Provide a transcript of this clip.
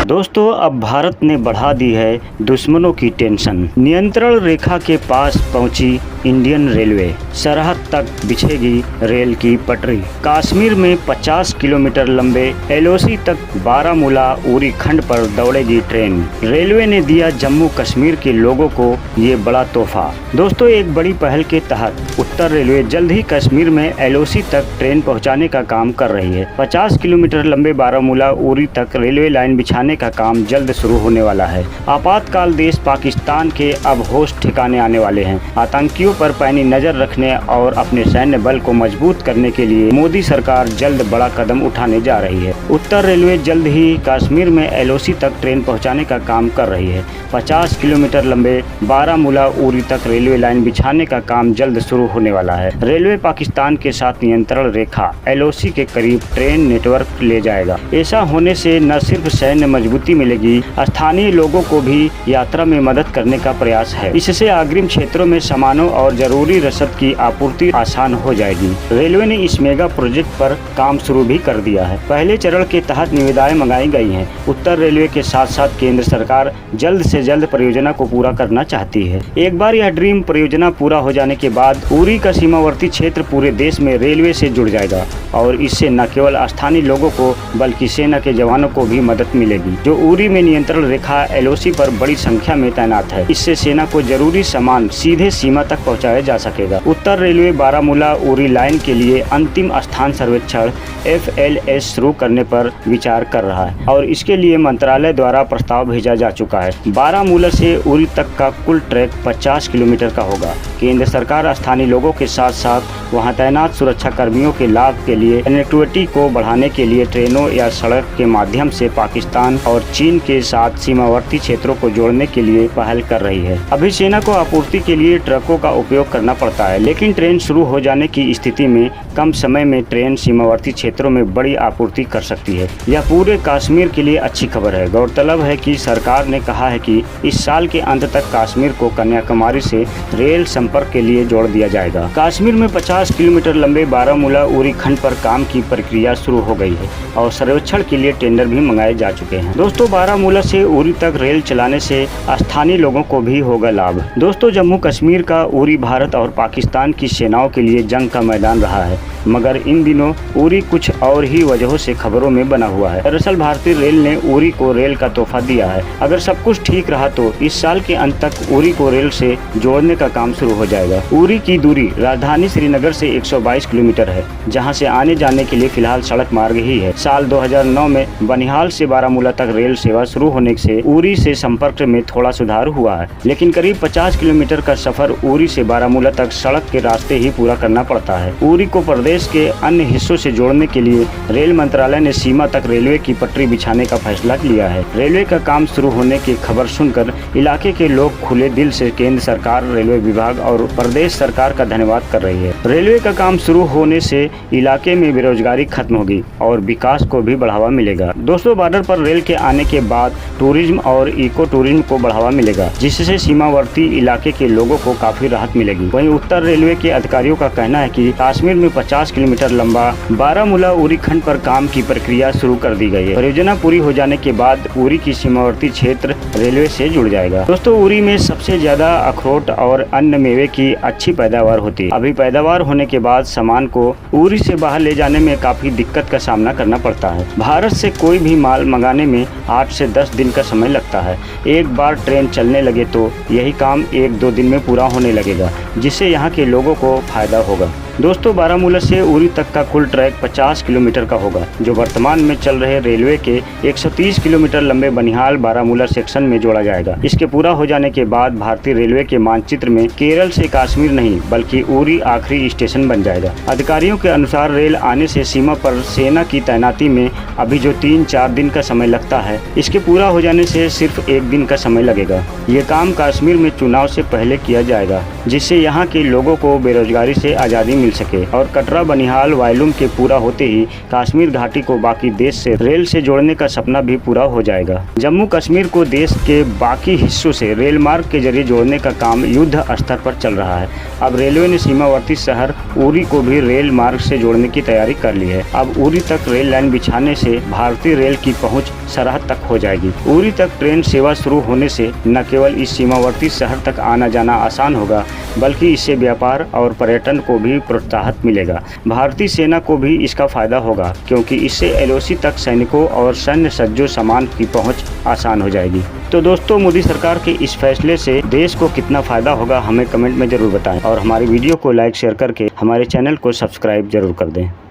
दोस्तों, अब भारत ने बढ़ा दी है दुश्मनों की टेंशन। नियंत्रण रेखा के पास पहुंची इंडियन रेलवे, सरहद तक बिछेगी रेल की पटरी। कश्मीर में 50 किलोमीटर लंबे एलओसी तक बारामूला उरी खंड पर दौड़ेगी ट्रेन। रेलवे ने दिया जम्मू कश्मीर के लोगों को ये बड़ा तोहफा। दोस्तों, एक बड़ी पहल के तहत उत्तर रेलवे जल्द ही कश्मीर में एलओसी तक ट्रेन पहुंचाने का काम कर रही है। 50 किलोमीटर लंबे बारामूला उरी तक रेलवे लाइन बिछाने का काम जल्द शुरू होने वाला है। आपातकाल देश पाकिस्तान के अब होश ठिकाने आने वाले हैं। आतंकियों पर पैनी नजर रखने और अपने सैन्य बल को मजबूत करने के लिए मोदी सरकार जल्द बड़ा कदम उठाने जा रही है। उत्तर रेलवे जल्द ही कश्मीर में एलओसी तक ट्रेन पहुंचाने का काम कर रही है। 50 किलोमीटर लंबे बारामूला उरी तक रेलवे लाइन बिछाने का काम जल्द शुरू होने वाला है। रेलवे पाकिस्तान के साथ नियंत्रण रेखा एलओसी के करीब ट्रेन नेटवर्क ले जाएगा। ऐसा होने से न सिर्फ सैन्य मजबूती मिलेगी, स्थानीय लोगों को भी यात्रा में मदद करने का प्रयास है। इससे अग्रिम क्षेत्रों में सामानों और जरूरी रसद की आपूर्ति आसान हो जाएगी। रेलवे ने इस मेगा प्रोजेक्ट पर काम शुरू भी कर दिया है। पहले चरण के तहत निविदाएं मंगाई गई हैं। उत्तर रेलवे के साथ साथ केंद्र सरकार जल्द से जल्द परियोजना को पूरा करना चाहती है। एक बार यह ड्रीम परियोजना पूरा हो जाने के बाद उरी का सीमावर्ती क्षेत्र पूरे देश में रेलवे से जुड़ जाएगा और इससे न केवल स्थानीय लोगों को बल्कि सेना के जवानों को भी मदद मिलेगी, जो उरी में नियंत्रण रेखा एलओसी पर बड़ी संख्या में तैनात है। इससे सेना को जरूरी सामान सीधे सीमा तक पहुंचाया जा सकेगा। उत्तर रेलवे बारामूला उरी लाइन के लिए अंतिम स्थान सर्वेक्षण FLS शुरू करने पर विचार कर रहा है और इसके लिए मंत्रालय द्वारा प्रस्ताव भेजा जा चुका है। बारामूला से उरी तक का कुल ट्रैक 50 किलोमीटर का होगा। केंद्र सरकार स्थानीय लोगों के साथ साथ वहां तैनात सुरक्षा कर्मियों के लाभ के लिए कनेक्टिविटी को बढ़ाने के लिए ट्रेनों या सड़क के माध्यम से पाकिस्तान और चीन के साथ सीमावर्ती क्षेत्रों को जोड़ने के लिए पहल कर रही है। अभी सेना को आपूर्ति के लिए ट्रकों का उपयोग करना पड़ता है, लेकिन ट्रेन शुरू हो जाने की स्थिति में कम समय में ट्रेन सीमावर्ती क्षेत्रों में बड़ी आपूर्ति कर सकती है। यह पूरे कश्मीर के लिए अच्छी खबर है। गौरतलब है कि सरकार ने कहा है कि इस साल के अंत तक कश्मीर को कन्याकुमारी से रेल संपर्क के लिए जोड़ दिया जाएगा। कश्मीर में 50 किलोमीटर लंबे बारामूला उरी खंड पर काम की प्रक्रिया शुरू हो गई है और सर्वेक्षण के लिए टेंडर भी मंगाए जा चुके हैं। दोस्तों, बारामूला से उरी तक रेल चलाने से स्थानीय लोगों को भी होगा लाभ। दोस्तों, जम्मू कश्मीर का उरी भारत और पाकिस्तान की सेनाओं के लिए जंग का मैदान रहा है, मगर इन दिनों उरी कुछ और ही वजहों से खबरों में बना हुआ है। दरअसल भारतीय रेल ने उरी को रेल का तोहफा दिया है। अगर सब कुछ ठीक रहा तो इस साल के अंत तक उरी को रेल से जोड़ने का काम शुरू हो जाएगा। उरी की दूरी राजधानी श्रीनगर से 122 किलोमीटर है, जहां से आने जाने के लिए फिलहाल सड़क मार्ग ही है। साल 2009 में बनिहाल से बारामूला तक रेल सेवा शुरू होने से उरी से संपर्क में थोड़ा सुधार हुआ है, लेकिन करीब 50 किलोमीटर का सफर उरी से बारामूला तक सड़क के रास्ते ही पूरा करना पड़ता है। उरी को प्रदेश के अन्य हिस्सों से जोड़ने के लिए रेल मंत्रालय ने सीमा तक रेलवे की पटरी बिछाने का फैसला लिया है। रेलवे का काम शुरू होने की खबर सुनकर इलाके के लोग खुले दिल से केंद्र सरकार, रेलवे विभाग और प्रदेश सरकार का धन्यवाद कर रही है। रेलवे का काम शुरू होने से इलाके में बेरोजगारी खत्म होगी और विकास को भी बढ़ावा मिलेगा। दोस्तों, बॉर्डर पर रेल के आने के बाद टूरिज्म और इको टूरिज्म को बढ़ावा मिलेगा, जिससे सीमावर्ती इलाके के लोगों को काफी राहत मिलेगी। वहीं उत्तर रेलवे के अधिकारियों का कहना है कि कश्मीर में 50 किलोमीटर लंबा बारामूला उरी खंड पर काम की प्रक्रिया शुरू कर दी गई है। परियोजना पूरी हो जाने के बाद उरी की सीमावर्ती क्षेत्र रेलवे से जुड़ जाएगा। दोस्तों, उरी में सबसे ज्यादा अखरोट और अन्य मेवे की अच्छी पैदावार होती है। अभी पैदावार होने के बाद सामान को उरी से बाहर ले जाने में काफी दिक्कत का सामना करना पड़ता है। भारत से कोई भी माल मंगाने में 8 से 10 दिन का समय लगता है। एक बार ट्रेन चलने लगे तो यही काम 1-2 दिन में पूरा होने लगेगा, जिससे यहाँ के लोगों को फायदा होगा। दोस्तों, बारामूला से उरी तक का कुल ट्रैक 50 किलोमीटर का होगा, जो वर्तमान में चल रहे रेलवे के 130 किलोमीटर लंबे बनिहाल बारामूला सेक्शन में जोड़ा जाएगा। इसके पूरा हो जाने के बाद भारतीय रेलवे के मानचित्र में केरल से कश्मीर नहीं बल्कि उरी आखिरी स्टेशन बन जाएगा। अधिकारियों के अनुसार रेल आने से सीमा पर सेना की तैनाती में अभी जो 3-4 दिन का समय लगता है, इसके पूरा हो जाने से सिर्फ 1 दिन का समय लगेगा। ये काम कश्मीर में चुनाव से पहले किया जाएगा, जिससे यहाँ के लोगों को बेरोजगारी से आज़ादी मिल सके और कटरा बनिहाल वायलूम के पूरा होते ही कश्मीर घाटी को बाकी देश से रेल से जोड़ने का सपना भी पूरा हो जाएगा। जम्मू कश्मीर को देश के बाकी हिस्सों से रेल मार्ग के जरिए जोड़ने का काम युद्ध स्तर पर चल रहा है। अब रेलवे ने सीमावर्ती शहर उरी को भी रेल मार्ग से जोड़ने की तैयारी कर ली है। अब उरी तक रेल लाइन बिछाने से भारतीय रेल की पहुंच सरहद तक हो जाएगी। उरी तक ट्रेन सेवा शुरू होने से न केवल इस सीमावर्ती शहर तक आना जाना आसान होगा, बल्कि इससे व्यापार और पर्यटन को भी प्रोत्साहन मिलेगा। भारतीय सेना को भी इसका फायदा होगा, क्योंकि इससे एलओसी तक सैनिकों और सैन्य सज्जो सामान की पहुंच आसान हो जाएगी। तो दोस्तों, मोदी सरकार के इस फैसले से देश को कितना फायदा होगा हमें कमेंट में जरूर बताएं और हमारी वीडियो को लाइक शेयर करके हमारे चैनल को सब्सक्राइब जरूर कर दें।